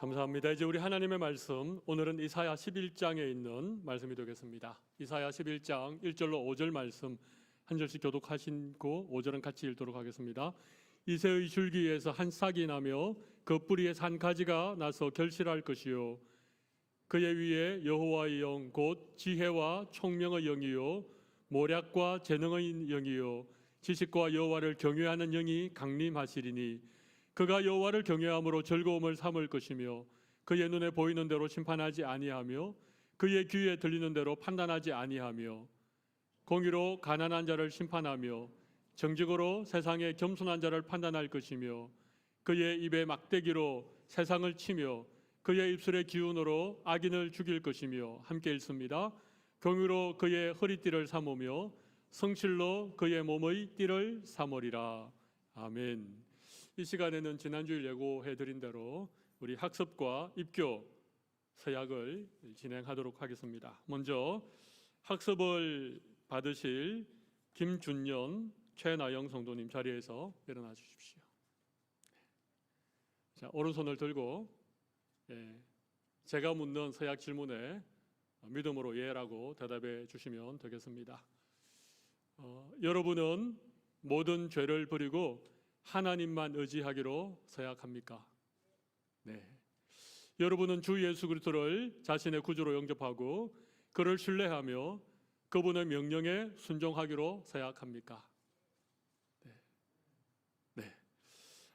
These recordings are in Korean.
감사합니다. 이제 우리 하나님의 말씀, 오늘은 이사야 11장에 있는 말씀이 되겠습니다. 이사야 11장 1절로 5절 말씀 한 절씩 교독하시고 5절은 같이 읽도록 하겠습니다. 이새의 줄기에서 한 싹이 나며 그 뿌리에서 한 가지가 나서 결실할 것이요 그의 위에 여호와의 영 곧 지혜와 총명의 영이요 모략과 재능의 영이요 지식과 여호와를 경외하는 영이 강림하시리니 그가 여호와를 경외함으로 즐거움을 삼을 것이며 그의 눈에 보이는 대로 심판하지 아니하며 그의 귀에 들리는 대로 판단하지 아니하며 공의로 가난한 자를 심판하며 정직으로 세상의 겸손한 자를 판단할 것이며 그의 입에 막대기로 세상을 치며 그의 입술의 기운으로 악인을 죽일 것이며 함께 읽습니다. 공의로 그의 허리띠를 삼으며 성실로 그의 몸의 띠를 삼으리라. 아멘. 이 시간에는 지난주에 예고해드린 대로 우리 학습과 입교 서약을 진행하도록 하겠습니다. 먼저 학습을 받으실 김준연, 최나영 성도님 자리에서 일어나 주십시오. 자, 오른손을 들고 제가 묻는 서약 질문에 믿음으로 예라고 대답해 주시면 되겠습니다. 여러분은 모든 죄를 버리고 하나님만 의지하기로 서약합니까? 네. 여러분은 주 예수 그리스도를 자신의 구주로 영접하고 그를 신뢰하며 그분의 명령에 순종하기로 서약합니까? 네. 네.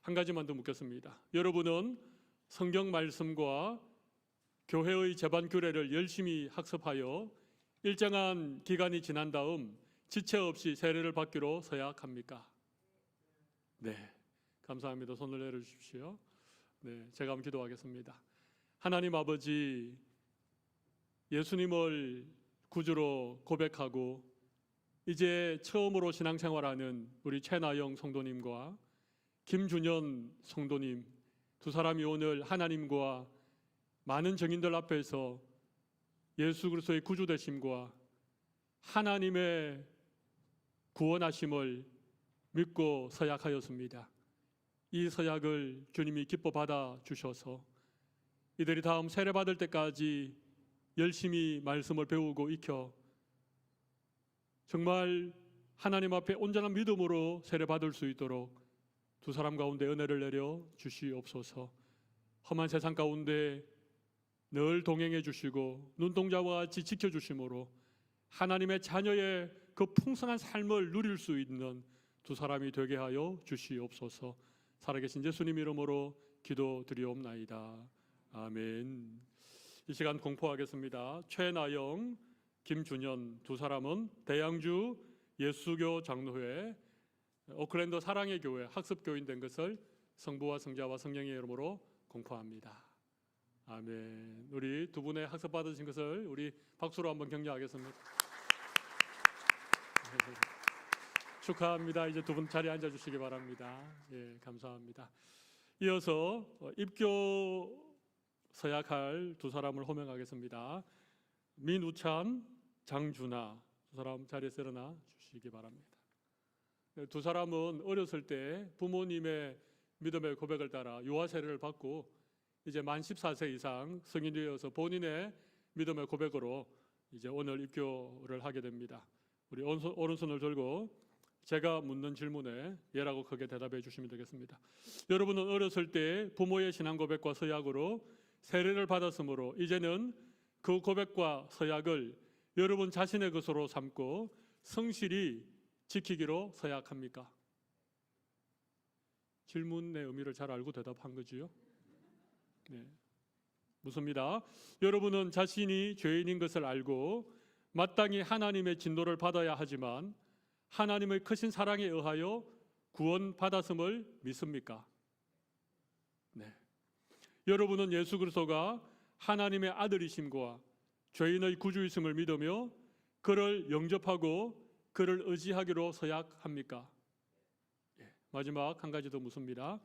한 가지만 더 묻겠습니다. 여러분은 성경 말씀과 교회의 제반 규례를 열심히 학습하여 일정한 기간이 지난 다음 지체 없이 세례를 받기로 서약합니까? 네, 감사합니다. 손을 내려주십시오. 네, 제가 한번 기도하겠습니다. 하나님 아버지, 예수님을 구주로 고백하고 이제 처음으로 신앙생활하는 우리 최나영 성도님과 김준현 성도님 두 사람이 오늘 하나님과 많은 증인들 앞에서 예수 그리스도의 구주 되심과 하나님의 구원하심을 믿고 서약하였습니다. 이 서약을 주님이 기뻐 받아 주셔서 이들이 다음 세례 받을 때까지 열심히 말씀을 배우고 익혀 정말 하나님 앞에 온전한 믿음으로 세례 받을 수 있도록 두 사람 가운데 은혜를 내려 주시옵소서. 험한 세상 가운데 늘 동행해 주시고 눈동자와 같이 지켜주심으로 하나님의 자녀의 그 풍성한 삶을 누릴 수 있는 두 사람이 되게 하여 주시옵소서. 살아계신 예수님 이름으로 기도드리옵나이다. 아멘. 이 시간 공포하겠습니다. 최나영, 김준현 두 사람은 대양주 예수교 장로회 오클랜드 사랑의 교회 학습교인 된 것을 성부와 성자와 성령의 이름으로 공포합니다. 아멘. 우리 두 분의 학습 받으신 것을 우리 박수로 한번 격려하겠습니다. 축하합니다. 이제 두 분 자리에 앉아 주시기 바랍니다. 예, 감사합니다. 이어서 입교 서약할 두 사람을 호명하겠습니다. 민우찬, 장준하 두 사람 자리에서 일어나 주시기 바랍니다. 두 사람은 어렸을 때 부모님의 믿음의 고백을 따라 유아 세례를 받고 이제 만 14세 이상 성인이 되어서 본인의 믿음의 고백으로 이제 오늘 입교를 하게 됩니다. 우리 오른손을 들고 제가 묻는 질문에 예라고 크게 대답해 주시면 되겠습니다. 여러분은 어렸을 때 부모의 신앙 고백과 서약으로 세례를 받았으므로 이제는 그 고백과 서약을 여러분 자신의 것으로 삼고 성실히 지키기로 서약합니까? 질문의 의미를 잘 알고 대답한 거지요? 네, 묻습니다. 여러분은 자신이 죄인인 것을 알고 마땅히 하나님의 진노를 받아야 하지만 하나님의 크신 사랑에 의하여 구원받았음을 믿습니까? 네. 여러분은 예수 그리스도가 하나님의 아들이심과 죄인의 구주이심을 믿으며 그를 영접하고 그를 의지하기로 서약합니까? 예. 마지막 한 가지 더 묻습니다.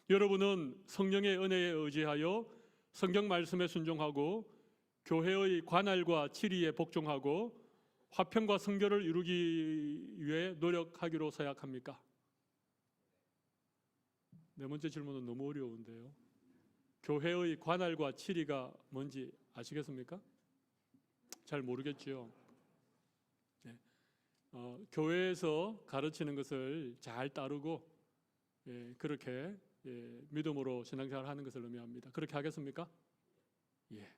여러분은 성령의 은혜에 의지하여 성경 말씀에 순종하고 교회의 관할과 치리에 복종하고 화평과 성결을 이루기 위해 노력하기로 서약합니까? 네 번째 질문은 너무 어려운데요. 교회의 관할과 치리가 뭔지 아시겠습니까? 잘 모르겠죠. 네. 교회에서 가르치는 것을 잘 따르고 그렇게 믿음으로 신앙생활을 하는 것을 의미합니다. 그렇게 하겠습니까? 예,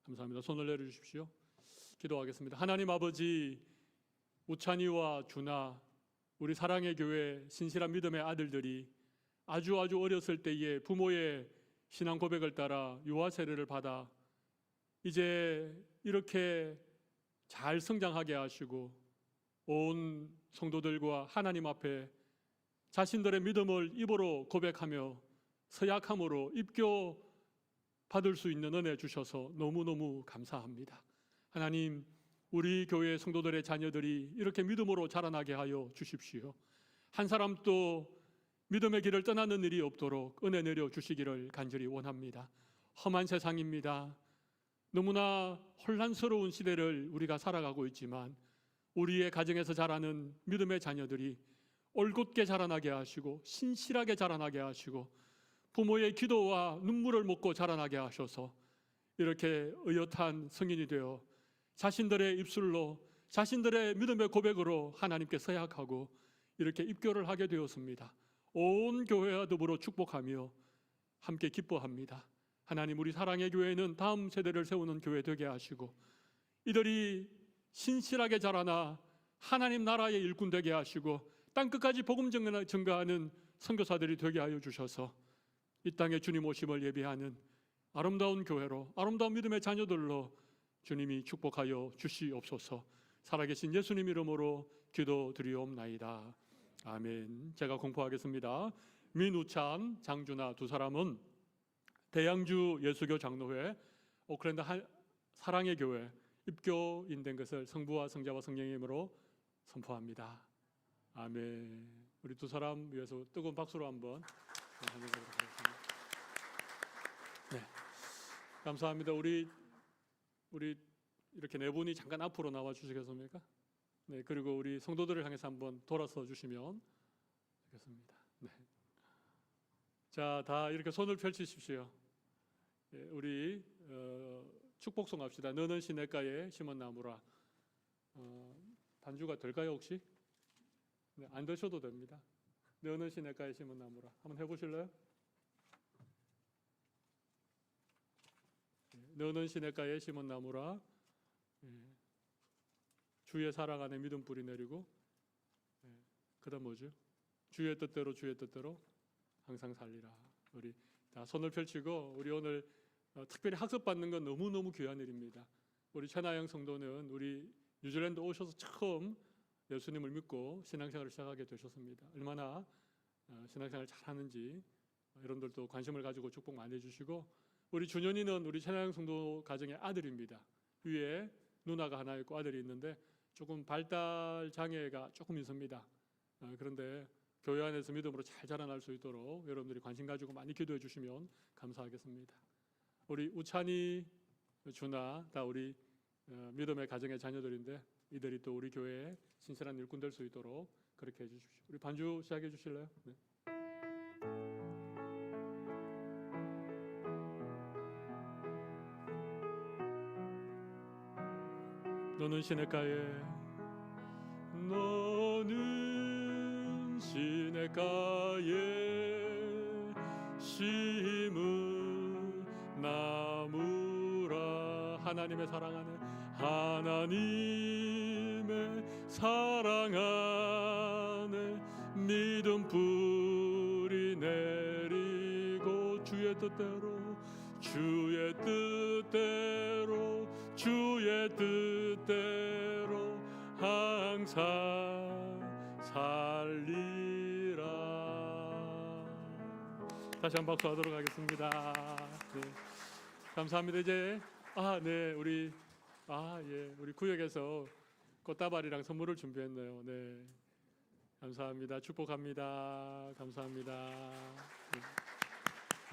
감사합니다. 손을 내려주십시오. 기도하겠습니다. 하나님 아버지, 우찬이와 준아, 우리 사랑의 교회 신실한 믿음의 아들들이 아주 어렸을 때에 부모의 신앙 고백을 따라 유아 세례를 받아 이제 이렇게 잘 성장하게 하시고 온 성도들과 하나님 앞에 자신들의 믿음을 입으로 고백하며 서약함으로 입교 받을 수 있는 은혜 주셔서 너무너무 감사합니다. 하나님, 우리 교회 성도들의 자녀들이 이렇게 믿음으로 자라나게 하여 주십시오. 한 사람도 믿음의 길을 떠나는 일이 없도록 은혜 내려 주시기를 간절히 원합니다. 험한 세상입니다. 너무나 혼란스러운 시대를 우리가 살아가고 있지만 우리의 가정에서 자라는 믿음의 자녀들이 올곧게 자라나게 하시고 신실하게 자라나게 하시고 부모의 기도와 눈물을 먹고 자라나게 하셔서 이렇게 의젓한 성인이 되어 자신들의 입술로 자신들의 믿음의 고백으로 하나님께 서약하고 이렇게 입교를 하게 되었습니다. 온 교회와 더불어 축복하며 함께 기뻐합니다. 하나님, 우리 사랑의 교회는 다음 세대를 세우는 교회 되게 하시고 이들이 신실하게 자라나 하나님 나라의 일꾼 되게 하시고 땅끝까지 복음 증거하는 선교사들이 되게 하여 주셔서 이 땅에 주님 오심을 예비하는 아름다운 교회로, 아름다운 믿음의 자녀들로 주님이 축복하여 주시옵소서. 살아계신 예수님 이름으로 기도드리옵나이다. 아멘. 제가 공포하겠습니다. 민우찬, 장준아 두 사람은 대양주 예수교 장로회 오클랜드 사랑의 교회 입교인된 것을 성부와 성자와 성령의 이름으로 선포합니다. 아멘. 우리 두 사람 위해서 뜨거운 박수로 한번 환영하도록 하겠습니다. 네, 감사합니다. 우리 이렇게 네 분이 잠깐 앞으로 나와 주시겠습니까? 네, 그리고 우리 성도들을 향해서 한번 돌아서 주시면 되겠습니다. 네. 자, 다 이렇게 손을 펼치십시오. 예, 우리 축복송 합시다. 너는 시냇가에 심은 나무라. 반주가 될까요 혹시? 네, 안 되셔도 됩니다. 너는 시냇가에 심은 나무라. 한번 해보실래요? 너는 시냇가에 심은 나무라. 주의 사랑 안에 믿음 뿌리 내리고 그다음 뭐죠? 주의 뜻대로 항상 살리라. 우리 다 손을 펼치고 우리 오늘 특별히 학습받는 건 너무너무 귀한 일입니다. 우리 최나영 성도는 우리 뉴질랜드 오셔서 처음 예수님을 믿고 신앙생활을 시작하게 되셨습니다. 얼마나 신앙생활을 잘하는지 여러분들도 관심을 가지고 축복 많이 해주시고, 우리 준현이는 우리 최나영 성도 가정의 아들입니다. 위에 누나가 하나 있고 아들이 있는데 조금 발달 장애가 조금 있습니다. 그런데 교회 안에서 믿음으로 잘 자라날 수 있도록 여러분들이 관심 가지고 많이 기도해 주시면 감사하겠습니다. 우리 우찬이, 준아 다 우리 믿음의 가정의 자녀들인데 이들이 또 우리 교회에 신실한 일꾼 될 수 있도록 그렇게 해주십시오. 우리 반주 시작해 주실래요? 네. 너는 시냇가에 심은 나무라. 하나님의 사랑 안에, 하나님의 사랑 안에 믿음 뿌리 내리고 주의 뜻대로 항상 살리라. 다시 한 번 박수 하도록 하겠습니다. 네. 감사합니다. 이제 네, 우리 우리 구역에서 꽃다발이랑 선물을 준비했네요. 네, 감사합니다. 축복합니다. 감사합니다. 네.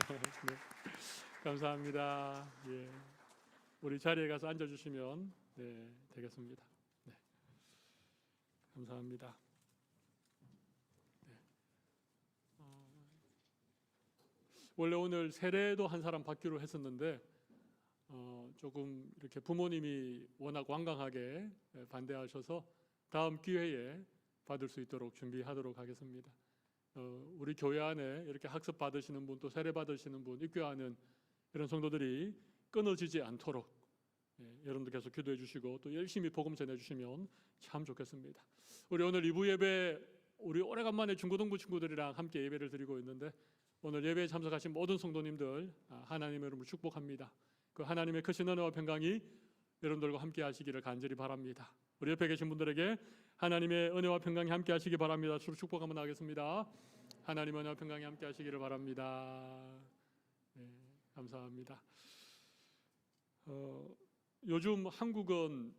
네. 감사합니다. 예. 우리 자리에 가서 앉아주시면 되겠습니다. 네. 감사합니다. 네. 원래 오늘 세례도 한 사람 받기로 했었는데 조금 이렇게 부모님이 워낙 완강하게 반대하셔서 다음 기회에 받을 수 있도록 준비하도록 하겠습니다. 우리 교회 안에 이렇게 학습 받으시는 분, 또 세례 받으시는 분, 입교하는 이런 성도들이 끊어지지 않도록 여러분도 계속 기도해 주시고 또 열심히 복음 전해 주시면 참 좋겠습니다. 우리 오늘 2부 예배, 우리 오래간만에 중고등부 친구들이랑 함께 예배를 드리고 있는데 오늘 예배에 참석하신 모든 성도님들 하나님의 이름으로 축복합니다. 그 하나님의 크신 은혜와 평강이 여러분들과 함께 하시기를 간절히 바랍니다. 우리 옆에 계신 분들에게 하나님의 은혜와 평강이 함께 하시기 바랍니다. 주로 축복 한번 하겠습니다. 하나님의 은혜와 평강이 함께 하시기를 바랍니다. 네, 감사합니다. 요즘 한국은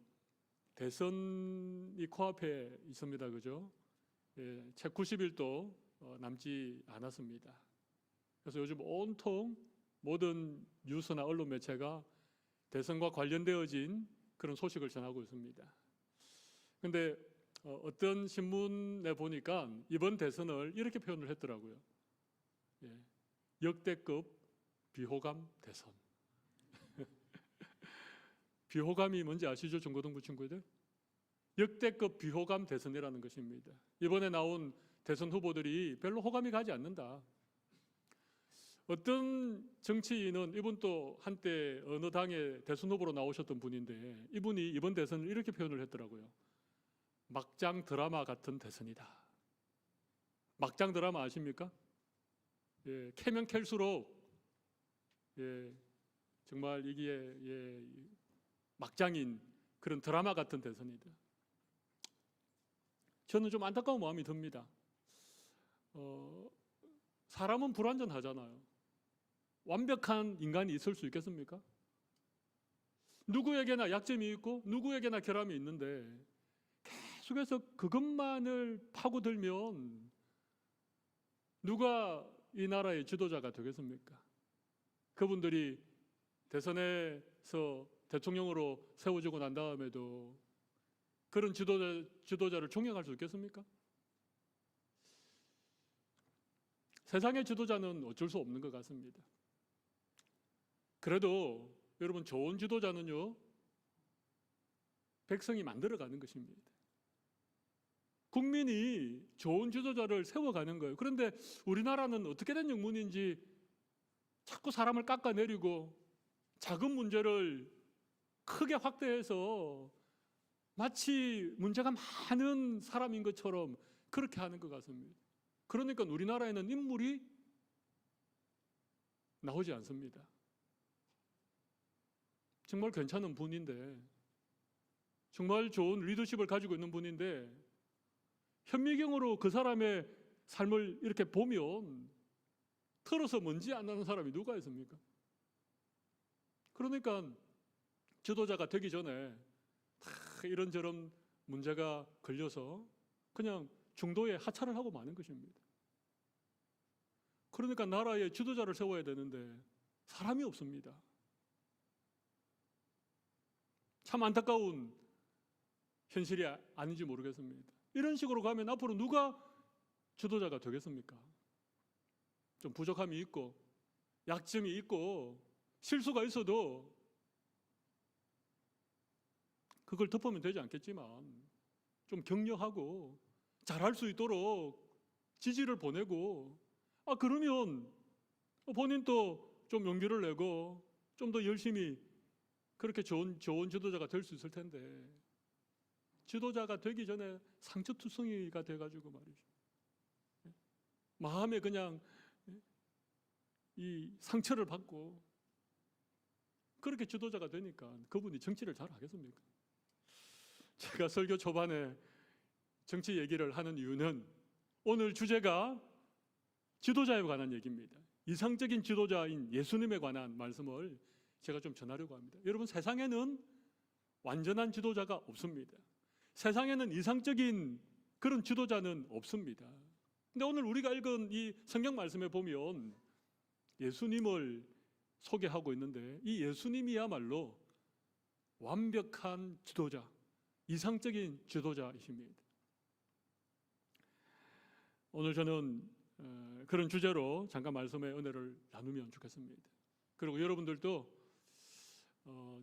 대선이 코앞에 있습니다. 그죠? 예, 채 90일도 남지 않았습니다. 그래서 요즘 온통 모든 뉴스나 언론 매체가 대선과 관련되어진 그런 소식을 전하고 있습니다. 그런데 어떤 신문에 보니까 이번 대선을 이렇게 표현을 했더라고요. 예, 역대급 비호감 대선. 비호감이 뭔지 아시죠, 중고등부 친구들? 역대급 비호감 대선이라는 것입니다. 이번에 나온 대선 후보들이 별로 호감이 가지 않는다. 어떤 정치인은 이분 또 한때 어느 당의 대선 후보로 나오셨던 분인데 이분이 이번 대선을 이렇게 표현을 했더라고요. 막장 드라마 같은 대선이다. 막장 드라마 아십니까? 예, 캐면 캘수록 정말 이게 막장인 그런 드라마 같은 대선이다. 저는 좀 안타까운 마음이 듭니다. 사람은 불완전하잖아요. 완벽한 인간이 있을 수 있겠습니까? 누구에게나 약점이 있고 누구에게나 결함이 있는데 계속해서 그것만을 파고들면 누가 이 나라의 지도자가 되겠습니까? 그분들이 대선에서 대통령으로 세워지고 난 다음에도 그런 지도자를 존경할 수 있겠습니까? 세상의 지도자는 어쩔 수 없는 것 같습니다. 그래도 여러분 좋은 지도자는요 백성이 만들어가는 것입니다. 국민이 좋은 지도자를 세워가는 거예요. 그런데 우리나라는 어떻게 된 영문인지 자꾸 사람을 깎아내리고 작은 문제를 크게 확대해서 마치 문제가 많은 사람인 것처럼 그렇게 하는 것 같습니다. 그러니까 우리나라에는 인물이 나오지 않습니다. 정말 괜찮은 분인데, 정말 좋은 리더십을 가지고 있는 분인데 현미경으로 그 사람의 삶을 이렇게 보면 털어서 먼지 안 나는 사람이 누가 있습니까? 그러니까 지도자가 되기 전에 다 이런저런 문제가 걸려서 그냥 중도에 하차를 하고 마는 것입니다. 그러니까 나라의 지도자를 세워야 되는데 사람이 없습니다. 참 안타까운 현실이 아닌지 모르겠습니다. 이런 식으로 가면 앞으로 누가 지도자가 되겠습니까? 좀 부족함이 있고 약점이 있고 실수가 있어도 그걸 덮으면 되지 않겠지만 좀 격려하고 잘할 수 있도록 지지를 보내고 그러면 본인도 좀 용기를 내고 좀 더 열심히 그렇게 좋은 지도자가 될 수 있을 텐데 지도자가 되기 전에 상처투성이가 돼가지고 말이죠. 마음에 그냥 이 상처를 받고 그렇게 지도자가 되니까 그분이 정치를 잘 하겠습니까? 제가 설교 초반에 정치 얘기를 하는 이유는 오늘 주제가 지도자에 관한 얘기입니다. 이상적인 지도자인 예수님에 관한 말씀을 제가 좀 전하려고 합니다. 여러분, 세상에는 완전한 지도자가 없습니다. 세상에는 이상적인 그런 지도자는 없습니다. 근데 오늘 우리가 읽은 이 성경 말씀에 보면 예수님을 소개하고 있는데 이 예수님이야말로 완벽한 지도자, 이상적인 지도자이십니다. 오늘 저는 그런 주제로 잠깐 말씀의 은혜를 나누면 좋겠습니다. 그리고 여러분들도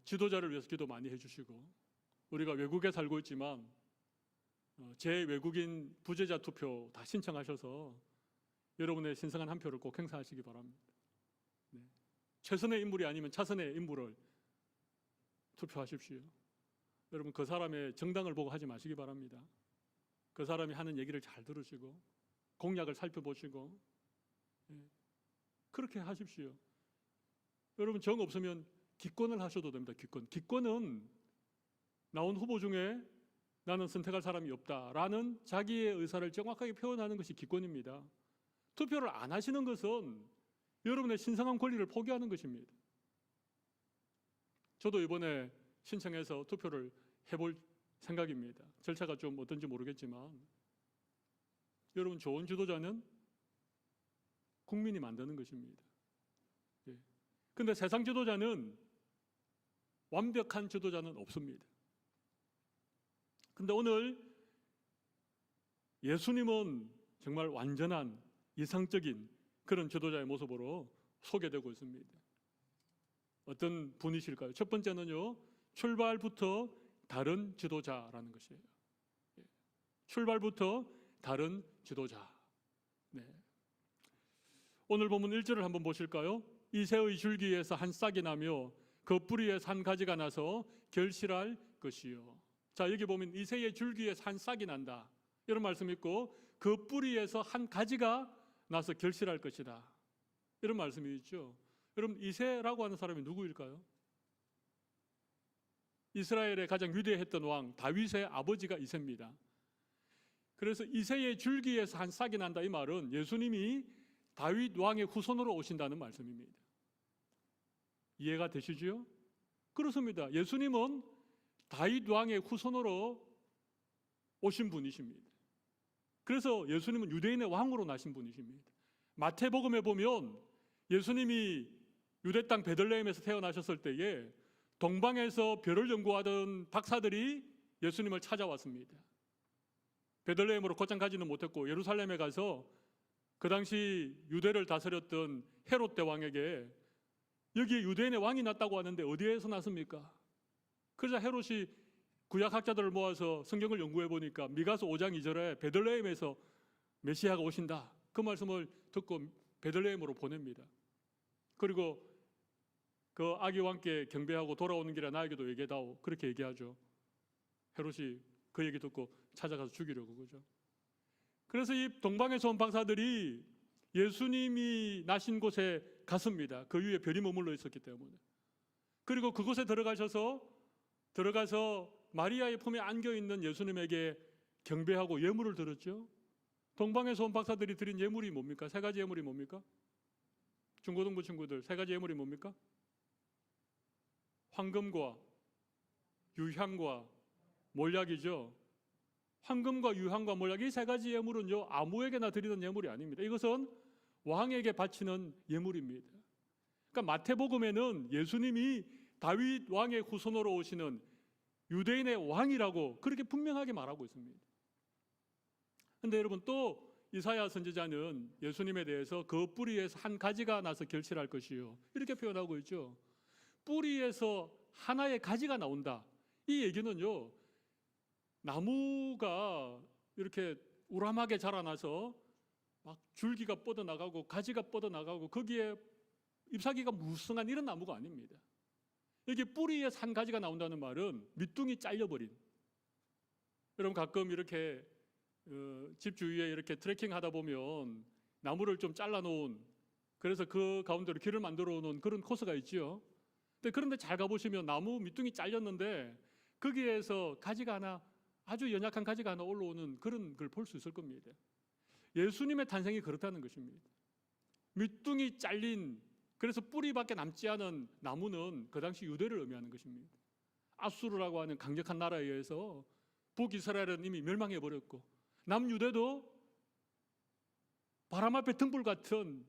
지도자를 위해서 기도 많이 해주시고, 우리가 외국에 살고 있지만 제 외국인 부재자 투표 다 신청하셔서 여러분의 신성한 한 표를 꼭 행사하시기 바랍니다. 네. 최선의 인물이 아니면 차선의 인물을 투표하십시오. 여러분, 그 사람의 정당을 보고 하지 마시기 바랍니다. 그 사람이 하는 얘기를 잘 들으시고 공약을 살펴보시고, 그렇게 하십시오. 여러분, 정 없으면 기권을 하셔도 됩니다. 기권은 나온 후보 중에 나는 선택할 사람이 없다라는 자기의 의사를 정확하게 표현하는 것이 기권입니다. 투표를 안 하시는 것은 여러분의 신성한 권리를 포기하는 것입니다. 저도 이번에 신청해서 투표를 해볼 생각입니다. 절차가 좀 어떤지 모르겠지만, 여러분, 좋은 지도자는 국민이 만드는 것입니다. 그런데 세상 지도자는, 완벽한 지도자는 없습니다. 그런데 오늘 예수님은 정말 완전한 이상적인 그런 지도자의 모습으로 소개되고 있습니다. 어떤 분이실까요? 첫 번째는요, 출발부터 다른 지도자라는 것이에요. 출발부터 다른 지도자. 네. 오늘 본문 1절을 한번 보실까요? 이새의 줄기에서 한 싹이 나며 그 뿌리에서 한 가지가 나서 결실할 것이요. 자, 여기 보면 이새의 줄기에서 한 싹이 난다, 이런 말씀이 있고, 그 뿌리에서 한 가지가 나서 결실할 것이다, 이런 말씀이 있죠. 여러분, 이새라고 하는 사람이 누구일까요? 이스라엘의 가장 위대했던 왕 다윗의 아버지가 이새입니다. 그래서 이새의 줄기에서 한 싹이 난다, 이 말은 예수님이 다윗 왕의 후손으로 오신다는 말씀입니다. 이해가 되시지요? 그렇습니다. 예수님은 다윗 왕의 후손으로 오신 분이십니다. 그래서 예수님은 유대인의 왕으로 나신 분이십니다. 마태복음에 보면 예수님이 유대 땅 베들레헴에서 태어나셨을 때에 동방에서 별을 연구하던 박사들이 예수님을 찾아왔습니다. 베들레헴으로 곧장 가지는 못했고 예루살렘에 가서 그 당시 유대를 다스렸던 헤롯 대왕에게 여기에 유대인의 왕이 났다고 하는데 어디에서 났습니까? 그러자 헤롯이 구약학자들을 모아서 성경을 연구해 보니까 미가서 5장 2절에 베들레헴에서 메시아가 오신다, 그 말씀을 듣고 베들레헴으로 보냅니다. 그리고 그 아기 왕께 경배하고 돌아오는 길에 나에게도 얘기해다오, 그렇게 얘기하죠. 헤롯이 그 얘기 듣고 찾아가서 죽이려고, 그죠? 그래서 이 동방에서 온 박사들이 예수님이 나신 곳에 갔습니다. 그 위에 별이 머물러 있었기 때문에. 그리고 그곳에 들어가서 마리아의 품에 안겨 있는 예수님에게 경배하고 예물을 드렸죠. 동방에서 온 박사들이 드린 예물이 뭡니까? 세 가지 예물이 뭡니까? 중고등부 친구들, 세 가지 예물이 뭡니까? 황금과 유향과 몰약이죠. 황금과 유향과 몰약, 이 세 가지 예물은요, 아무에게나 드리는 예물이 아닙니다. 이것은 왕에게 바치는 예물입니다. 그러니까 마태복음에는 예수님이 다윗 왕의 후손으로 오시는 유대인의 왕이라고 그렇게 분명하게 말하고 있습니다. 그런데 여러분, 또 이사야 선지자는 예수님에 대해서 그 뿌리에서 한 가지가 나서 결실할 것이요, 이렇게 표현하고 있죠. 뿌리에서 하나의 가지가 나온다, 이 얘기는요, 나무가 이렇게 우람하게 자라나서 막 줄기가 뻗어나가고 가지가 뻗어나가고 거기에 잎사귀가 무성한 이런 나무가 아닙니다. 여기 뿌리에서 한 가지가 나온다는 말은 밑둥이 잘려버린, 여러분 가끔 이렇게 집 주위에 이렇게 트레킹 하다 보면 나무를 좀 잘라놓은, 그래서 그 가운데로 길을 만들어 놓은 그런 코스가 있지요. 그런데 잘 가보시면 나무 밑둥이 잘렸는데 거기에서 가지가 하나, 아주 연약한 가지가 하나 올라오는 그런 걸 볼 수 있을 겁니다. 예수님의 탄생이 그렇다는 것입니다. 밑둥이 잘린, 그래서 뿌리밖에 남지 않은 나무는 그 당시 유대를 의미하는 것입니다. 아수르라고 하는 강력한 나라에 의해서 북이스라엘은 이미 멸망해 버렸고, 남유대도 바람 앞에 등불 같은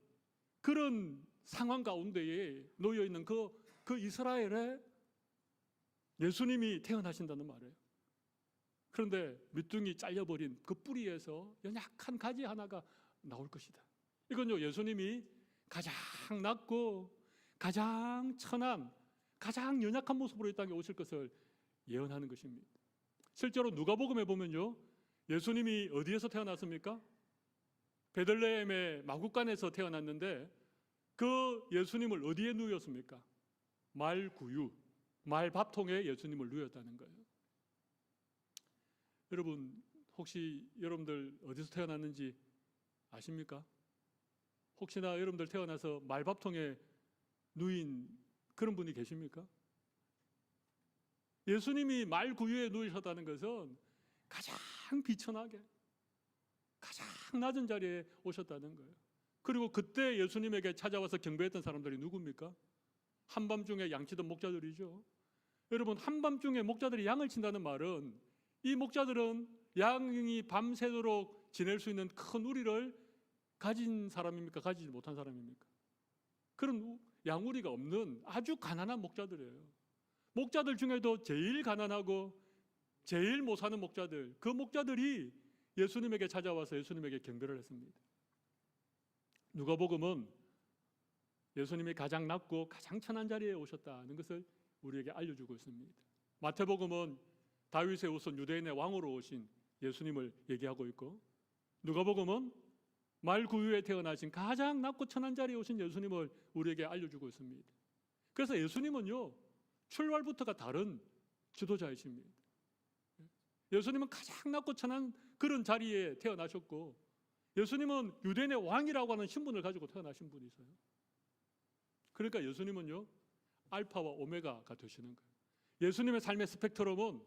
그런 상황 가운데에 놓여 있는 그 이스라엘에 예수님이 태어나신다는 말이에요. 그런데 밑둥이 잘려버린 그 뿌리에서 연약한 가지 하나가 나올 것이다. 이건요, 예수님이 가장 낮고 가장 천한, 가장 연약한 모습으로 이 땅에 오실 것을 예언하는 것입니다. 실제로 누가복음에 보면요, 예수님이 어디에서 태어났습니까? 베들레헴의 마구간에서 태어났는데 그 예수님을 어디에 누였습니까? 말구유, 말밥통에 예수님을 누였다는 거예요. 여러분, 혹시 여러분들 어디서 태어났는지 아십니까? 혹시나 여러분들 태어나서 말밥통에 누인 그런 분이 계십니까? 예수님이 말구유에 누이셨다는 것은 가장 비천하게, 가장 낮은 자리에 오셨다는 거예요. 그리고 그때 예수님에게 찾아와서 경배했던 사람들이 누굽니까? 한밤중에 양치던 목자들이죠. 여러분, 한밤중에 목자들이 양을 친다는 말은 이 목자들은 양이 밤새도록 지낼 수 있는 큰 우리를 가진 사람입니까? 가지지 못한 사람입니까? 그런 양우리가 없는 아주 가난한 목자들이에요. 목자들 중에도 제일 가난하고 제일 못 사는 목자들, 그 목자들이 예수님에게 찾아와서 예수님에게 경배를 했습니다. 누가복음은 예수님이 가장 낮고 가장 천한 자리에 오셨다는 것을 우리에게 알려주고 있습니다. 마태복음은 다윗의 후손 유대인의 왕으로 오신 예수님을 얘기하고 있고, 누가복음은 말구유에 태어나신 가장 낮고 천한 자리에 오신 예수님을 우리에게 알려주고 있습니다. 그래서 예수님은요, 출발부터가 다른 지도자이십니다. 예수님은 가장 낮고 천한 그런 자리에 태어나셨고, 예수님은 유대인의 왕이라고 하는 신분을 가지고 태어나신 분이세요. 그러니까 예수님은요, 알파와 오메가가 되시는 거예요. 예수님의 삶의 스펙트럼은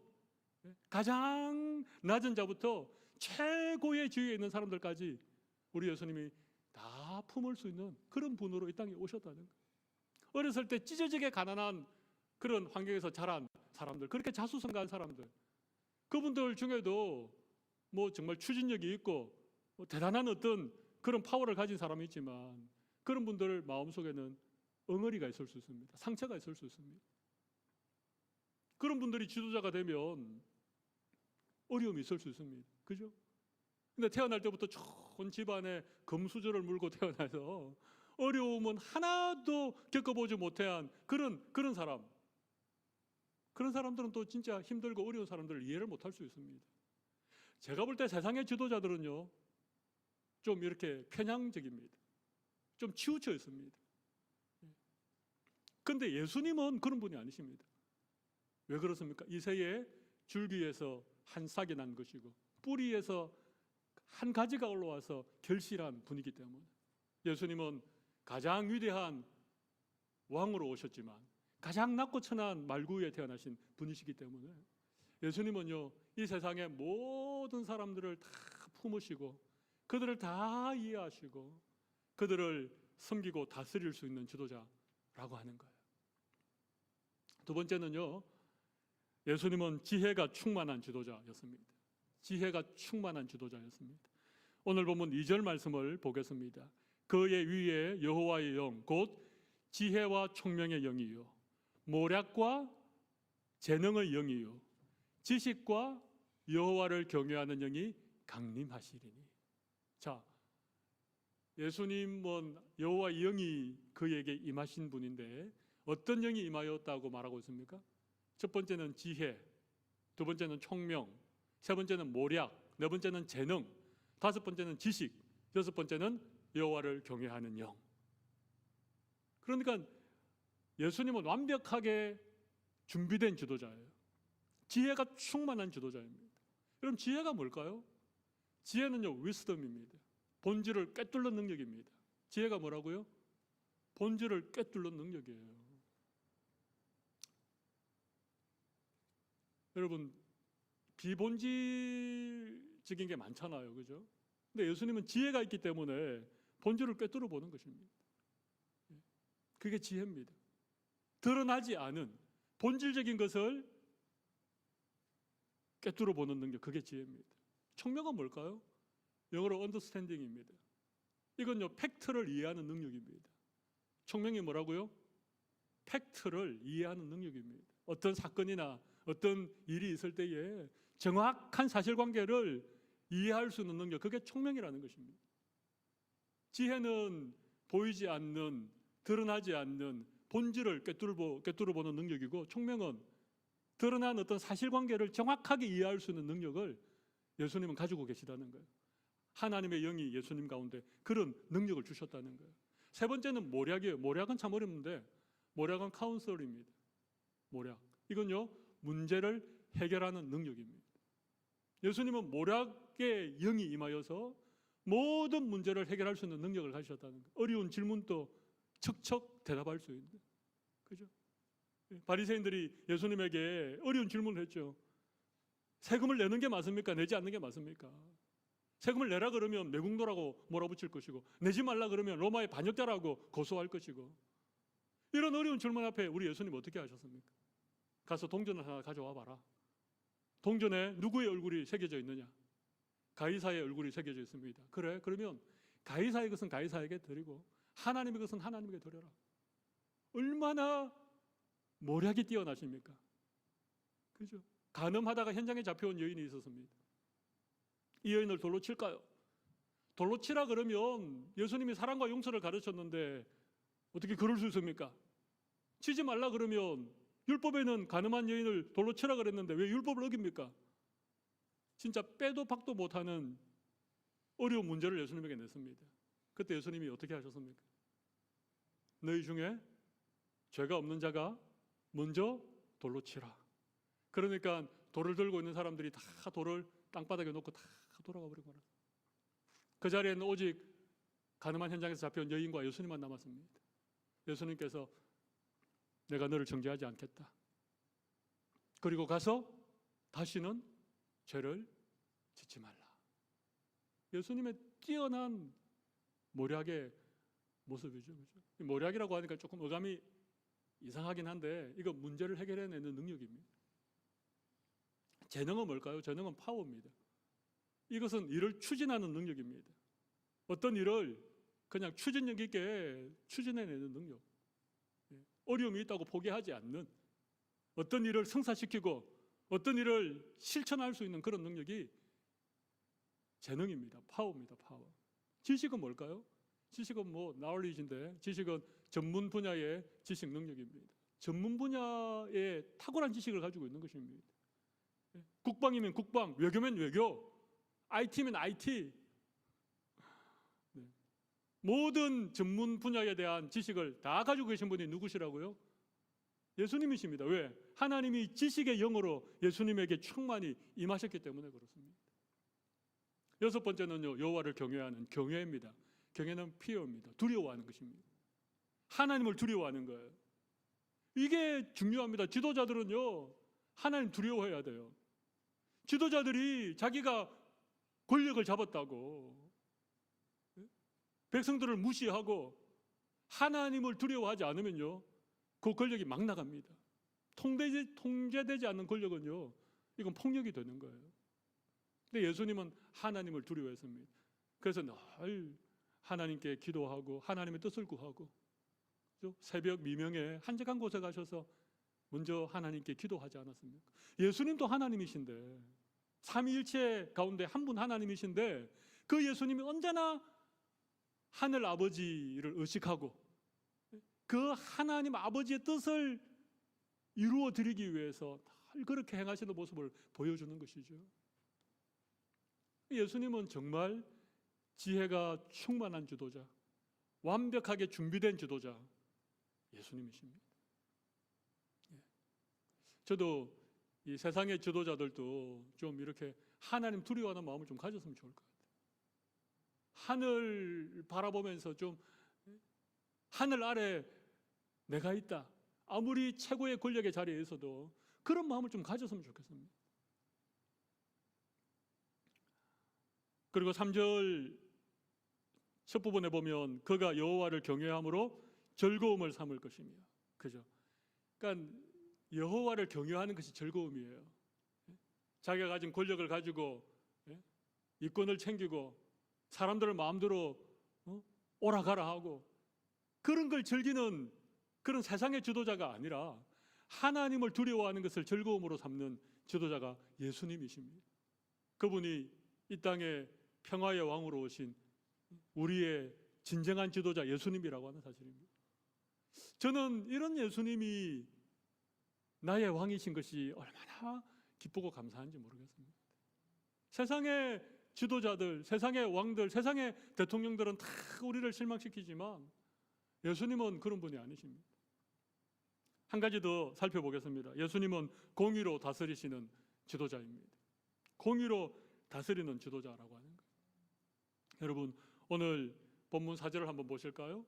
가장 낮은 자부터 최고의 지위에 있는 사람들까지 우리 예수님이 다 품을 수 있는 그런 분으로 이 땅에 오셨다는 거예요. 어렸을 때 찢어지게 가난한 그런 환경에서 자란 사람들, 그렇게 자수성가한 사람들, 그분들 중에도 뭐 정말 추진력이 있고 대단한 어떤 그런 파워를 가진 사람이 있지만 그런 분들 마음속에는 엉어리가 있을 수 있습니다. 상처가 있을 수 있습니다. 그런 분들이 지도자가 되면 어려움이 있을 수 있습니다. 그죠? 근데 태어날 때부터 좋은 집안에 금수저를 물고 태어나서 어려움은 하나도 겪어보지 못한 그런 사람, 그런 사람들은 또 진짜 힘들고 어려운 사람들을 이해를 못할 수 있습니다. 제가 볼 때 세상의 지도자들은요, 좀 이렇게 편향적입니다. 좀 치우쳐 있습니다. 그런데 예수님은 그런 분이 아니십니다. 왜 그렇습니까? 이 새에 줄기에서 한 싹이 난 것이고 뿌리에서 한 가지가 올라와서 결실한 분이기 때문에, 예수님은 가장 위대한 왕으로 오셨지만 가장 낮고 천한 말구유에 태어나신 분이시기 때문에 예수님은요, 이 세상의 모든 사람들을 다 품으시고 그들을 다 이해하시고 그들을 섬기고 다스릴 수 있는 지도자라고 하는 거예요. 두 번째는요, 예수님은 지혜가 충만한 지도자였습니다. 지혜가 충만한 지도자였습니다. 오늘 본문 2절 말씀을 보겠습니다. 그의 위에 여호와의 영, 곧 지혜와 총명의 영이요, 모략과 재능의 영이요, 지식과 여호와를 경외하는 영이 강림하시리니. 자, 예수님은 여호와의 영이 그에게 임하신 분인데 어떤 영이 임하였다고 말하고 있습니까? 첫 번째는 지혜, 두 번째는 총명, 세 번째는 모략, 네 번째는 재능, 다섯 번째는 지식, 여섯 번째는 여호와를 경외하는 영. 그러니까 예수님은 완벽하게 준비된 지도자예요. 지혜가 충만한 지도자입니다. 그럼 지혜가 뭘까요? 지혜는요, 위스덤입니다. 본질을 꿰뚫는 능력입니다. 지혜가 뭐라고요? 본질을 꿰뚫는 능력이에요. 여러분, 비본질적인 게 많잖아요, 그죠? 근데 예수님은 지혜가 있기 때문에 본질을 꿰뚫어 보는 것입니다. 그게 지혜입니다. 드러나지 않은 본질적인 것을 꿰뚫어 보는 능력, 그게 지혜입니다. 총명은 뭘까요? 영어로 understanding입니다. 이건요, 팩트를 이해하는 능력입니다. 총명이 뭐라고요? 팩트를 이해하는 능력입니다. 어떤 사건이나 어떤 일이 있을 때에 정확한 사실관계를 이해할 수 있는 능력, 그게 총명이라는 것입니다. 지혜는 보이지 않는, 드러나지 않는 본질을 꿰뚫어 보는 능력이고, 총명은 드러난 어떤 사실관계를 정확하게 이해할 수 있는 능력을 예수님은 가지고 계시다는 거예요. 하나님의 영이 예수님 가운데 그런 능력을 주셨다는 거예요. 세 번째는 모략이에요. 모략은 참 어렵는데, 모략은 카운셀입니다. 모략. 이건요, 문제를 해결하는 능력입니다. 예수님은 모략의 영이 임하여서 모든 문제를 해결할 수 있는 능력을 가지셨다는 거예요. 어려운 질문도 척척 대답할 수 있는. 그죠? 바리새인들이 예수님에게 어려운 질문을 했죠. 세금을 내는 게 맞습니까? 내지 않는 게 맞습니까? 세금을 내라 그러면 매국노라고 몰아붙일 것이고, 내지 말라 그러면 로마의 반역자라고 고소할 것이고, 이런 어려운 질문 앞에 우리 예수님 어떻게 하셨습니까? 가서 동전을 하나 가져와 봐라. 동전에 누구의 얼굴이 새겨져 있느냐? 가이사의 얼굴이 새겨져 있습니다. 그래? 그러면 가이사의 것은 가이사에게 드리고 하나님의 것은 하나님에게 드려라. 얼마나 모략이 뛰어나십니까? 그죠? 간음하다가 현장에 잡혀온 여인이 있었습니다. 이 여인을 돌로 칠까요? 돌로 치라 그러면 예수님이 사랑과 용서를 가르쳤는데 어떻게 그럴 수 있습니까? 치지 말라 그러면 율법에는 간음한 여인을 돌로 치라 그랬는데 왜 율법을 어깁니까? 진짜 빼도 박도 못하는 어려운 문제를 예수님에게 냈습니다. 그때 예수님이 어떻게 하셨습니까? 너희 중에 죄가 없는 자가 먼저 돌로 치라. 그러니까 돌을 들고 있는 사람들이 다 돌을 땅바닥에 놓고 다 돌아가 버리고 말았어요. 그 자리에는 오직 가늠한 현장에서 잡혀온 여인과 예수님만 남았습니다. 예수님께서 내가 너를 정죄하지 않겠다. 그리고 가서 다시는 죄를 짓지 말라. 예수님의 뛰어난 모략의 모습이죠. 그렇죠? 모략이라고 하니까 조금 어감이 이상하긴 한데 이거 문제를 해결해내는 능력입니다. 재능은 뭘까요? 재능은 파워입니다. 이것은 일을 추진하는 능력입니다. 어떤 일을 그냥 추진력 있게 추진해내는 능력. 어려움이 있다고 포기하지 않는, 어떤 일을 성사시키고 어떤 일을 실천할 수 있는 그런 능력이 재능입니다. 파워입니다. 파워. 지식은 뭘까요? 지식은 knowledge인데, 지식은 전문 분야의 지식 능력입니다. 전문 분야의 탁월한 지식을 가지고 있는 것입니다. 국방이면 국방, 외교면 외교, IT면 IT. 모든 전문 분야에 대한 지식을 다 가지고 계신 분이 누구시라고요? 예수님이십니다. 왜? 하나님이 지식의 영으로 예수님에게 충만히 임하셨기 때문에 그렇습니다. 여섯 번째는요, 여호와를 경외하는 경외입니다. 경외는 fear입니다. 두려워하는 것입니다. 하나님을 두려워하는 거예요. 이게 중요합니다. 지도자들은요, 하나님 두려워해야 돼요. 지도자들이 자기가 권력을 잡았다고 백성들을 무시하고 하나님을 두려워하지 않으면요, 그 권력이 막 나갑니다. 통제되지 않는 권력은요, 이건 폭력이 되는 거예요. 근데 예수님은 하나님을 두려워했습니다. 그래서 늘 하나님께 기도하고 하나님의 뜻을 구하고, 새벽 미명에 한적한 곳에 가셔서 먼저 하나님께 기도하지 않았습니까? 예수님도 하나님이신데, 삼위일체 가운데 한 분 하나님이신데, 그 예수님이 언제나 하늘 아버지를 의식하고 그 하나님 아버지의 뜻을 이루어 드리기 위해서 늘 그렇게 행하시는 모습을 보여주는 것이죠. 예수님은 정말 지혜가 충만한 지도자, 완벽하게 준비된 지도자, 예수님이십니다. 저도 이 세상의 지도자들도 좀 이렇게 하나님 두려워하는 마음을 좀 가졌으면 좋을 것 같아요. 하늘 바라보면서 좀 하늘 아래 내가 있다, 아무리 최고의 권력의 자리에 있어도 그런 마음을 좀 가졌으면 좋겠습니다. 그리고 3절 첫 부분에 보면 그가 여호와를 경외함으로 즐거움을 삼을 것이며, 그죠? 그러니까 여호와를 경외하는 것이 즐거움이에요. 자기가 가진 권력을 가지고 이권을 챙기고 사람들을 마음대로 오라가라 하고 그런 걸 즐기는 그런 세상의 지도자가 아니라 하나님을 두려워하는 것을 즐거움으로 삼는 지도자가 예수님이십니다. 그분이 이 땅에 평화의 왕으로 오신 우리의 진정한 지도자 예수님이라고 하는 사실입니다. 저는 이런 예수님이 나의 왕이신 것이 얼마나 기쁘고 감사한지 모르겠습니다. 세상의 지도자들, 세상의 왕들, 세상의 대통령들은 다 우리를 실망시키지만 예수님은 그런 분이 아니십니다. 한 가지 더 살펴보겠습니다. 예수님은 공의로 다스리시는 지도자입니다. 공의로 다스리는 지도자라고 하는 거예요. 여러분, 오늘 본문 4절을 한번 보실까요?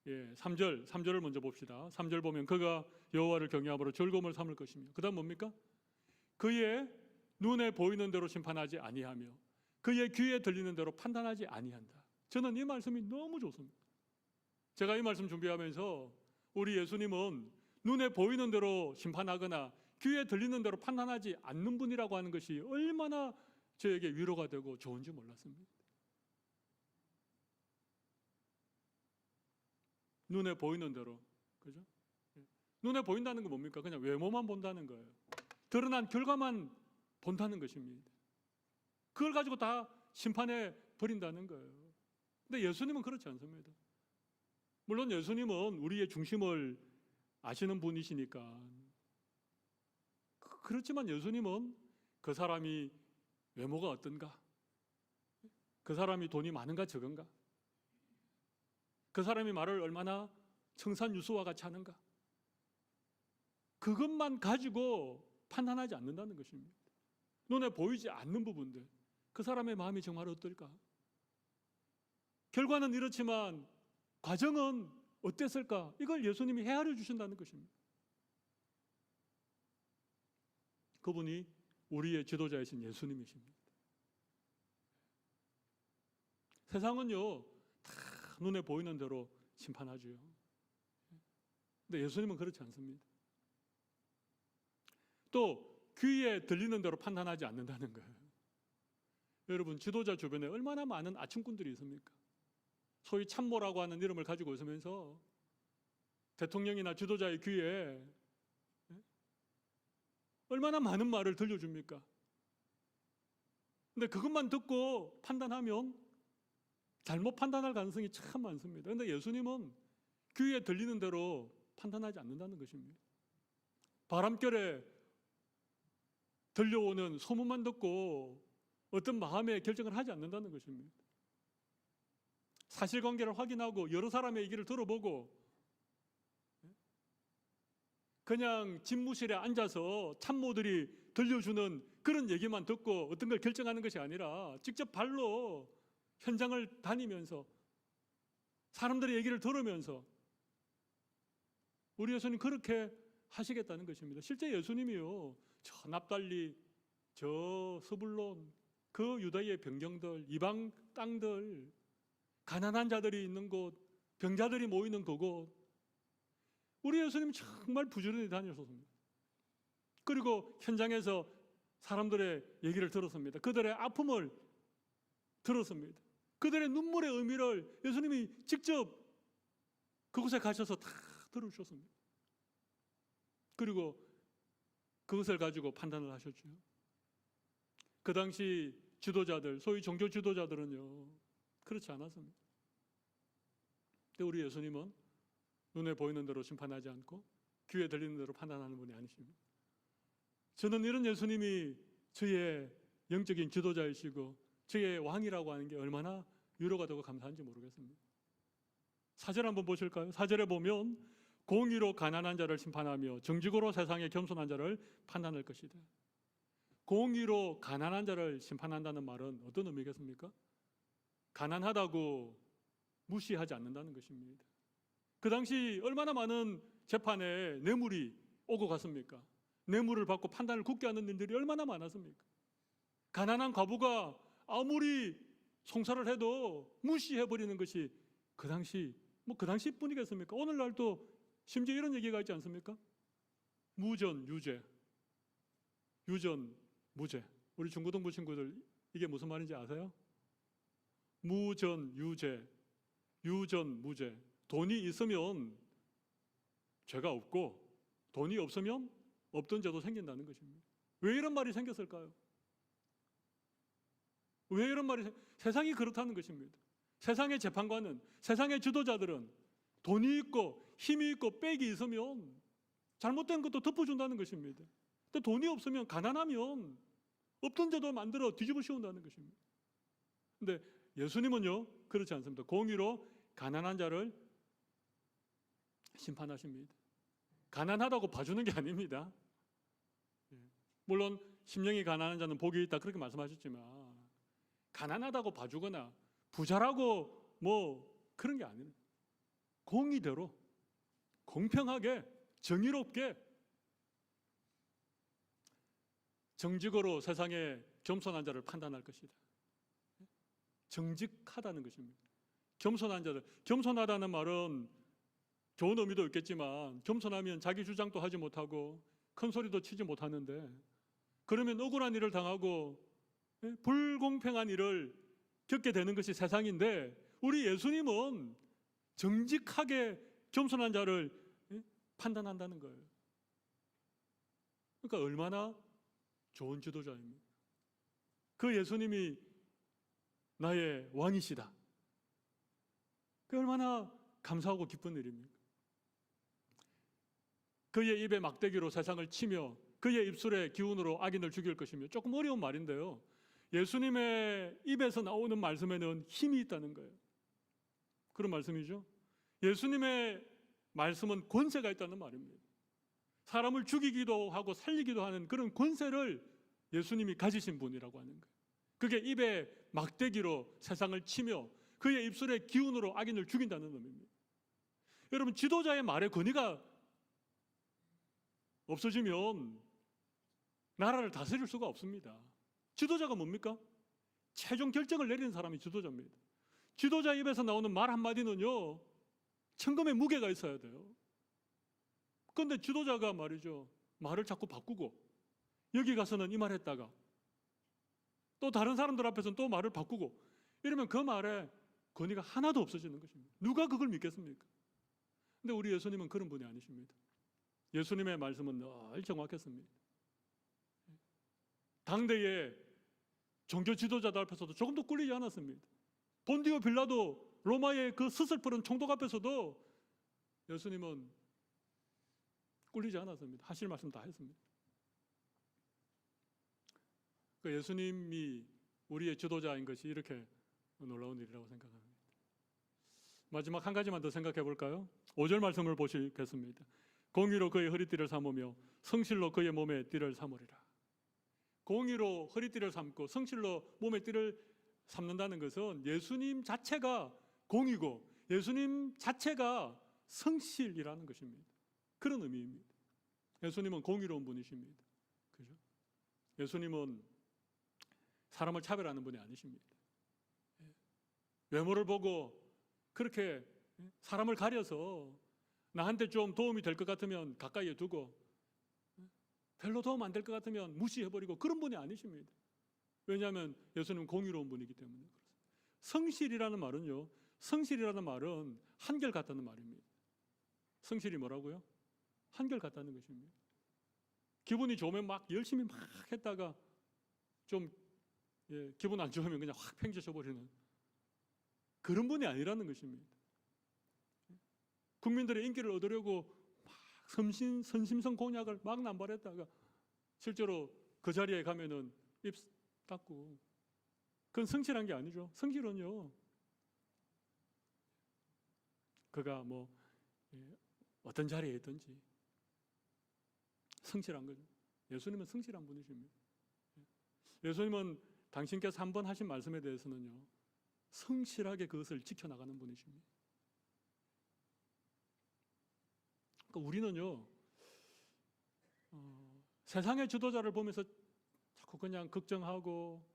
3절을 먼저 봅시다. 3절 보면 그가 여호와를 경외함으로 즐거움을 삼을 것이며, 그 다음 뭡니까? 그의 눈에 보이는 대로 심판하지 아니하며 그의 귀에 들리는 대로 판단하지 아니한다. 저는 이 말씀이 너무 좋습니다. 제가 이 말씀 준비하면서 우리 예수님은 눈에 보이는 대로 심판하거나 귀에 들리는 대로 판단하지 않는 분이라고 하는 것이 얼마나 저에게 위로가 되고 좋은지 몰랐습니다. 눈에 보이는 대로, 그죠? 눈에 보인다는 건 뭡니까? 그냥 외모만 본다는 거예요. 드러난 결과만 본다는 것입니다. 그걸 가지고 다 심판해 버린다는 거예요. 근데 예수님은 그렇지 않습니다. 물론 예수님은 우리의 중심을 아시는 분이시니까 그렇지만 예수님은 그 사람이 외모가 어떤가, 그 사람이 돈이 많은가 적은가, 그 사람이 말을 얼마나 청산유수와 같이 하는가, 그것만 가지고 판단하지 않는다는 것입니다. 눈에 보이지 않는 부분들, 그 사람의 마음이 정말 어떨까? 결과는 이렇지만 과정은 어땠을까? 이걸 예수님이 헤아려 주신다는 것입니다. 그분이 우리의 지도자이신 예수님이십니다. 세상은요, 다 눈에 보이는 대로 심판하죠. 근데 예수님은 그렇지 않습니다. 또 귀에 들리는 대로 판단하지 않는다는 거예요. 여러분, 지도자 주변에 얼마나 많은 아침꾼들이 있습니까? 소위 참모라고 하는 이름을 가지고 있으면서 대통령이나 지도자의 귀에 얼마나 많은 말을 들려줍니까? 근데 그것만 듣고 판단하면 잘못 판단할 가능성이 참 많습니다. 그런데 예수님은 귀에 들리는 대로 판단하지 않는다는 것입니다. 바람결에 들려오는 소문만 듣고 어떤 마음의 결정을 하지 않는다는 것입니다. 사실관계를 확인하고 여러 사람의 얘기를 들어보고 그냥 집무실에 앉아서 참모들이 들려주는 그런 얘기만 듣고 어떤 걸 결정하는 것이 아니라 직접 발로 현장을 다니면서 사람들의 얘기를 들으면서 우리 예수님 그렇게 하시겠다는 것입니다. 실제 예수님이요, 저 납달리, 저 스불론, 그 유다의 변경들, 이방 땅들, 가난한 자들이 있는 곳, 병자들이 모이는 그곳, 우리 예수님 정말 부지런히 다녔습니다. 그리고 현장에서 사람들의 얘기를 들었습니다. 그들의 아픔을 들었습니다. 그들의 눈물의 의미를 예수님이 직접 그곳에 가셔서 다 들어주셨습니다. 그리고 그것을 가지고 판단을 하셨죠. 그 당시 지도자들, 소위 종교 지도자들은요, 그렇지 않았습니다. 근데 우리 예수님은 눈에 보이는 대로 심판하지 않고 귀에 들리는 대로 판단하는 분이 아니십니다. 저는 이런 예수님이 저의 영적인 지도자이시고 저의 왕이라고 하는 게 얼마나 위로가 되고 감사한지 모르겠습니다. 4절 한번 보실까요? 4절에 보면 공의로 가난한 자를 심판하며 정직으로 세상에 겸손한 자를 판단할 것이다. 공의로 가난한 자를 심판한다는 말은 어떤 의미겠습니까? 가난하다고 무시하지 않는다는 것입니다. 그 당시 얼마나 많은 재판에 뇌물이 오고 갔습니까? 뇌물을 받고 판단을 굳게 하는 일들이 얼마나 많았습니까? 가난한 과부가 아무리 송사를 해도 무시해버리는 것이 그 당시, 그 당시뿐이겠습니까? 오늘날도 심지어 이런 얘기가 있지 않습니까? 무전, 유죄, 유전, 무죄. 우리 중고등부 친구들 이게 무슨 말인지 아세요? 무전, 유죄, 유전, 무죄. 돈이 있으면 죄가 없고 돈이 없으면 없던 죄도 생긴다는 것입니다. 왜 이런 말이 생겼을까요? 왜 이런 말이 세상이 그렇다는 것입니다. 세상의 재판관은, 세상의 지도자들은 돈이 있고 힘이 있고 빽이 있으면 잘못된 것도 덮어준다는 것입니다. 근데 돈이 없으면, 가난하면 없던 제도 만들어 뒤집어 씌운다는 것입니다. 근데 예수님은요, 그렇지 않습니다. 공의로 가난한 자를 심판하십니다. 가난하다고 봐주는 게 아닙니다. 물론 심령이 가난한 자는 복이 있다 그렇게 말씀하셨지만, 가난하다고 봐주거나 부자라고 뭐 그런 게 아니에요. 공의대로 공평하게 정의롭게 정직으로 세상의 겸손한 자를 판단할 것이다. 정직하다는 것입니다. 겸손한 자들, 겸손하다는 말은 좋은 의미도 있겠지만, 겸손하면 자기 주장도 하지 못하고 큰 소리도 치지 못하는데, 그러면 억울한 일을 당하고 불공평한 일을 겪게 되는 것이 세상인데, 우리 예수님은 정직하게 겸손한 자를 판단한다는 거예요. 그러니까 얼마나 좋은 지도자입니다. 그 예수님이 나의 왕이시다. 그 얼마나 감사하고 기쁜 일입니까? 그의 입에 막대기로 세상을 치며 그의 입술의 기운으로 악인을 죽일 것이며, 조금 어려운 말인데요, 예수님의 입에서 나오는 말씀에는 힘이 있다는 거예요. 그런 말씀이죠. 예수님의 말씀은 권세가 있다는 말입니다. 사람을 죽이기도 하고 살리기도 하는 그런 권세를 예수님이 가지신 분이라고 하는 거예요. 그게 입에 막대기로 세상을 치며 그의 입술의 기운으로 악인을 죽인다는 의미입니다. 여러분, 지도자의 말에 권위가 없어지면 나라를 다스릴 수가 없습니다. 지도자가 뭡니까? 최종 결정을 내리는 사람이 지도자입니다. 지도자 입에서 나오는 말 한마디는요, 천금의 무게가 있어야 돼요. 그런데 지도자가 말이죠, 말을 자꾸 바꾸고, 여기 가서는 이 말 했다가 또 다른 사람들 앞에서는 또 말을 바꾸고, 이러면 그 말에 권위가 하나도 없어지는 것입니다. 누가 그걸 믿겠습니까? 근데 우리 예수님은 그런 분이 아니십니다. 예수님의 말씀은 늘 정확했습니다. 당대의 종교 지도자들 앞에서도 조금도 꿀리지 않았습니다. 본디오 빌라도, 로마의 그 스슬프른 총독 앞에서도 예수님은 꿀리지 않았습니다. 하실 말씀 다 했습니다. 그 예수님이 우리의 지도자인 것이 이렇게 놀라운 일이라고 생각합니다. 마지막 한 가지만 더 생각해 볼까요? 5절 말씀을 보시겠습니다. 공의로 그의 허리띠를 삼으며 성실로 그의 몸에 띠를 삼으리라. 공의로 허리띠를 삼고 성실로 몸에 띠를 삼는다는 것은 예수님 자체가 공의고 예수님 자체가 성실이라는 것입니다. 그런 의미입니다. 예수님은 공의로운 분이십니다. 그죠? 예수님은 사람을 차별하는 분이 아니십니다. 외모를 보고 그렇게 사람을 가려서 나한테 좀 도움이 될 것 같으면 가까이에 두고, 별로 도움 안 될 것 같으면 무시해버리고, 그런 분이 아니십니다. 왜냐하면 예수님은 공의로운 분이기 때문에 그렇습니다. 성실이라는 말은요, 성실이라는 말은 한결같다는 말입니다. 성실이 뭐라고요? 한결같다는 것입니다. 기분이 좋으면 막 열심히 막 했다가 좀 기분 안 좋으면 그냥 확 팽개쳐 버리는 그런 분이 아니라는 것입니다. 국민들의 인기를 얻으려고 막 선심성 공약을 막 남발했다가 실제로 그 자리에 가면은 입 닫고, 그건 성실한 게 아니죠. 성실은요, 그가 뭐 어떤 자리에 있든지 성실한 거죠. 예수님은 성실한 분이십니다. 예수님은 당신께서 한 번 하신 말씀에 대해서는요, 성실하게 그것을 지켜나가는 분이십니다. 그러니까 우리는요, 세상의 지도자를 보면서 자꾸 그냥 걱정하고,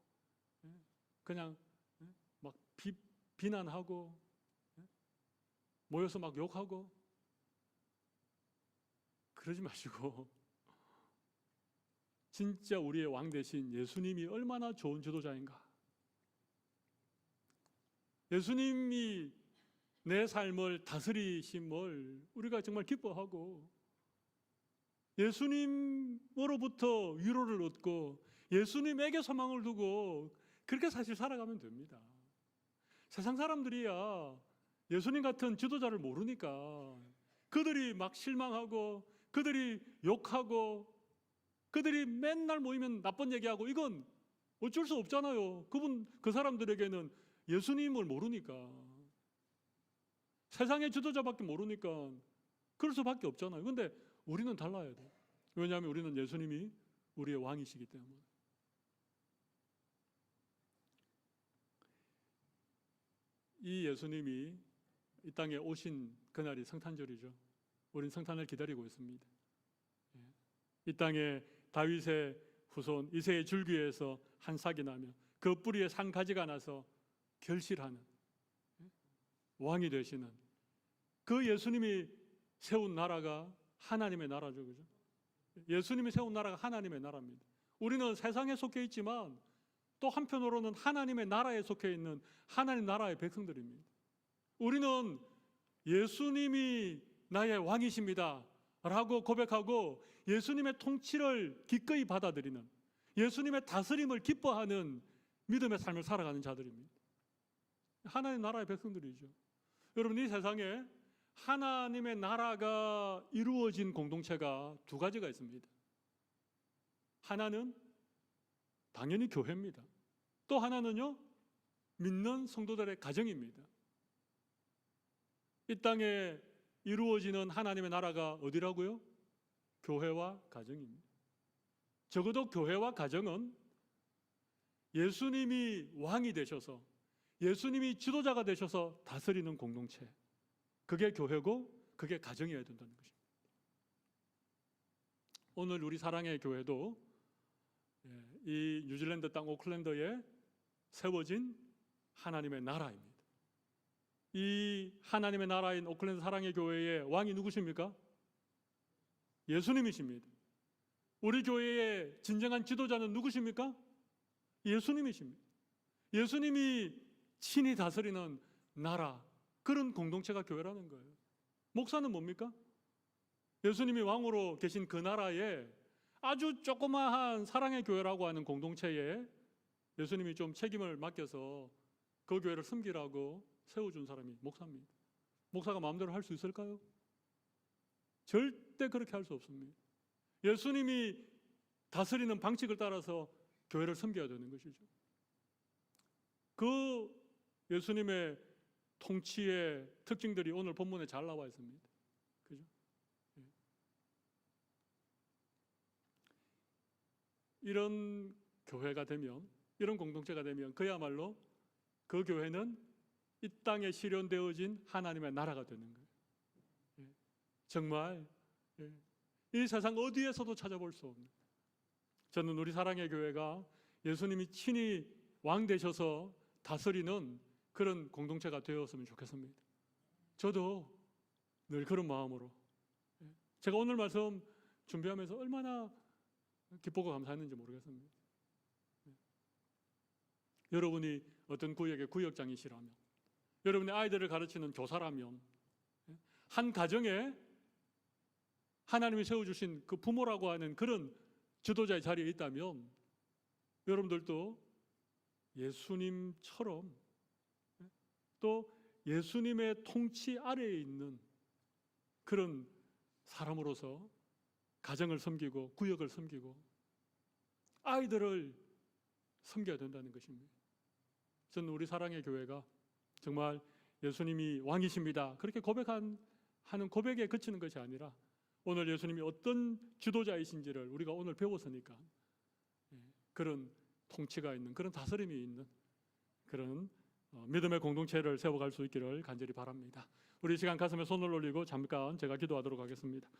그냥 막 비난하고, 모여서 막 욕하고, 그러지 마시고 진짜 우리의 왕 대신 예수님이 얼마나 좋은 지도자인가, 예수님이 내 삶을 다스리심을 우리가 정말 기뻐하고, 예수님으로부터 위로를 얻고 예수님에게 소망을 두고 그렇게 사실 살아가면 됩니다. 세상 사람들이야 예수님 같은 지도자를 모르니까 그들이 막 실망하고 그들이 욕하고 그들이 맨날 모이면 나쁜 얘기하고 이건 어쩔 수 없잖아요. 그 사람들에게는 예수님을 모르니까 세상의 지도자밖에 모르니까 그럴 수밖에 없잖아요. 근데 우리는 달라야 돼. 왜냐하면 우리는 예수님이 우리의 왕이시기 때문에. 이 예수님이 이 땅에 오신 그날이 성탄절이죠. 우린 성탄을 기다리고 있습니다. 이 땅에 다윗의 후손 이새의 줄기에서 한 싹이 나며 그 뿌리에 산 가지가 나서 결실하는 왕이 되시는 그 예수님이 세운 나라가 하나님의 나라죠. 그죠? 예수님이 세운 나라가 하나님의 나라입니다. 우리는 세상에 속해 있지만 또 한편으로는 하나님의 나라에 속해 있는 하나님 나라의 백성들입니다. 우리는 예수님이 나의 왕이십니다 라고 고백하고 예수님의 통치를 기꺼이 받아들이는, 예수님의 다스림을 기뻐하는 믿음의 삶을 살아가는 자들입니다. 하나님 나라의 백성들이죠. 여러분, 이 세상에 하나님의 나라가 이루어진 공동체가 두 가지가 있습니다. 하나는 당연히 교회입니다. 또 하나는요, 믿는 성도들의 가정입니다. 이 땅에 이루어지는 하나님의 나라가 어디라고요? 교회와 가정입니다. 적어도 교회와 가정은 예수님이 왕이 되셔서, 예수님이 지도자가 되셔서 다스리는 공동체, 그게 교회고 그게 가정이어야 된다는 것입니다. 오늘 우리 사랑의 교회도 이 뉴질랜드 땅 오클랜드에 세워진 하나님의 나라입니다. 이 하나님의 나라인 오클랜드 사랑의 교회의 왕이 누구십니까? 예수님이십니다. 우리 교회의 진정한 지도자는 누구십니까? 예수님이십니다. 예수님이 친히 다스리는 나라, 그런 공동체가 교회라는 거예요. 목사는 뭡니까? 예수님이 왕으로 계신 그 나라에 아주 조그마한 사랑의 교회라고 하는 공동체에 예수님이 좀 책임을 맡겨서 그 교회를 섬기라고 세워준 사람이 목사입니다. 목사가 마음대로 할 수 있을까요? 절대 그렇게 할 수 없습니다. 예수님이 다스리는 방식을 따라서 교회를 섬겨야 되는 것이죠. 그 예수님의 통치의 특징들이 오늘 본문에 잘 나와 있습니다. 그죠? 이런 교회가 되면, 이런 공동체가 되면 그야말로 그 교회는 이 땅에 실현되어진 하나님의 나라가 되는 거예요. 정말 이 세상 어디에서도 찾아볼 수 없는, 저는 우리 사랑의 교회가 예수님이 친히 왕 되셔서 다스리는 그런 공동체가 되었으면 좋겠습니다. 저도 늘 그런 마음으로, 제가 오늘 말씀 준비하면서 얼마나 기쁘고 감사했는지 모르겠습니다. 여러분이 어떤 구역의 구역장이시라면, 여러분의 아이들을 가르치는 교사라면, 한 가정에 하나님이 세워주신 그 부모라고 하는 그런 지도자의 자리에 있다면 여러분들도 예수님처럼 또 예수님의 통치 아래에 있는 그런 사람으로서 가정을 섬기고 구역을 섬기고 아이들을 섬겨야 된다는 것입니다. 저는 우리 사랑의 교회가 정말 예수님이 왕이십니다 그렇게 하는 고백에 그치는 것이 아니라 오늘 예수님이 어떤 지도자이신지를 우리가 오늘 배웠으니까 그런 통치가 있는, 그런 다스림이 있는 그런 믿음의 공동체를 세워갈 수 있기를 간절히 바랍니다. 우리 이 시간 가슴에 손을 올리고 잠깐 제가 기도하도록 하겠습니다.